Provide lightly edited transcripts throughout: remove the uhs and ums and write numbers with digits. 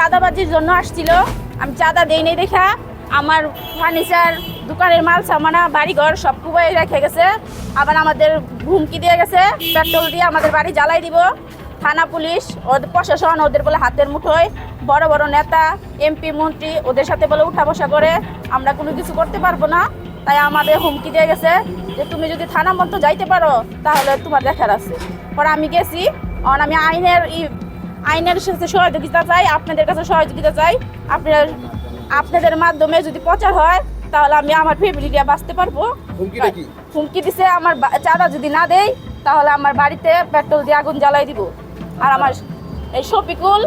চাঁদাবাজির জন্য আসছিল। আমি চাঁদা দেই নাই দেখা আমার ফার্নিচার দোকানের মাল সামানা বাড়িঘর সব কুবাই রেখে গেছে। আবার আমাদের হুমকি দিয়ে গেছে পেট্রোল দিয়ে আমাদের বাড়ি জ্বালাই দিব। থানা পুলিশ ওদের প্রশাসন ওদের বলে হাতের মুঠোয়, বড় বড় নেতা এমপি মন্ত্রী ওদের সাথে বলে উঠা বসা করে আমরা কোনো কিছু করতে পারবো না। তাই আমাদের হুমকি দিয়ে গেছে যে তুমি যদি থানা মতো যাইতে পারো তাহলে তোমার দেখার আছে। পরে আমি গেছি, আমি আইনের সাথে সহযোগিতা চাই, আপনাদের কাছে সহযোগিতা চাই। আপনাদের মাধ্যমে যদি প্রচার হয় তাহলে আমি আমার ফ্যামিলিটা বাঁচতে পারবো। হুমকি দিছে আমার চাঁদা যদি না দেই তাহলে আমার বাড়িতে পেট্রোল দিয়ে আগুন জ্বালাই দিব। আর আমার এই শফিকুল,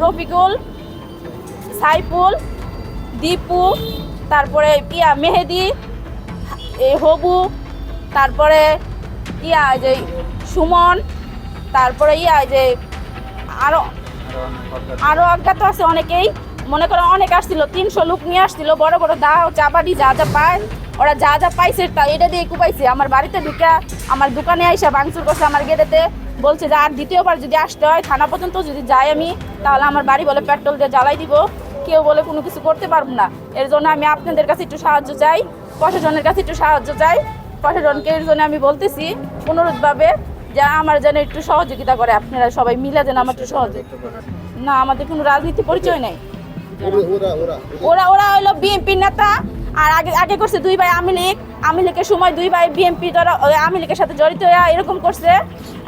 রফিকুল, সাইফুল, দীপু, তারপরে মেহেদি, হবু, তারপরে যে সুমন, তারপরে যে আরো অজ্ঞাত আছে অনেকেই। মনে করো অনেক আসছিল, 300 লোক নিয়ে আসছিল, বড় বড় দা চাবাড়ি যা যা পায় ওরা যা যা পাইছে এটা দিয়ে কুপাইছে। আমার বাড়িতে ঢুকে আমার দোকানে আইসা ভাঙচুর করছে, আমার গেটেতে বলছে যে আর দ্বিতীয়বার যদি আসতে হয় থানা পর্যন্ত যদি যাই আমি তাহলে আমার বাড়ি বলে পেট্রোল দিয়ে জ্বালাই দিব, কেউ বলে কোনো কিছু করতে পারবো না। এর জন্য আমি আপনাদের কাছে একটু সাহায্য চাই, প্রশাসনের কাছে একটু সাহায্য চাই। প্রশাসনকে এর জন্য আমি বলতেছি অনুরোধভাবে যে আমার যেন একটু সহযোগিতা করে, আপনারা সবাই মিলে যেন আমার একটু সহযোগিতা করে। না, আমাদের কোনো রাজনীতি পরিচয় নেই। ওরা হলো বিএনপির নেতা। আর আগে করছে 2 ভাই আওয়ামী লীগের সময় 2 ভাই বিএনপি আওয়ামী লীগের সাথে জড়িত হয়ে এরকম করছে।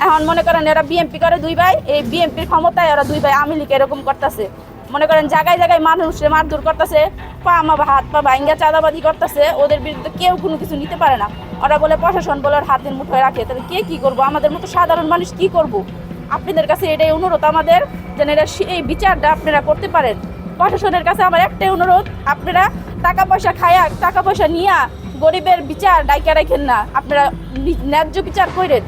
এখন মনে করেন এরা বিএনপি করে 2 ভাই, এই বিএনপির ক্ষমতায় ওরা 2 ভাই আওয়ামী লীগ এরকম করতেছে। মনে করেন জায়গায় জায়গায় মানুষে মারধর করতেছে, হাত পা ভাঙ্গা চাঁদাবাজি করতেছে। ওদের বিরুদ্ধে কেউ কোনো কিছু নিতে পারে না। ওরা বলে প্রশাসন বলে ওর হাতের মুঠোয় রাখে। তাহলে কে কি করবো? আমাদের মতো সাধারণ মানুষ কি করব? আপনাদের কাছে এটাই অনুরোধ আমাদের, যেন এরা এই বিচারটা আপনারা করতে পারেন। প্রশাসনের কাছে আমার একটাই অনুরোধ, আপনারা টাকা পয়সা নিয়ে গরিবের বিচার ডাইকা রাখেন না, আপনারা ন্যায্য বিচার করেন।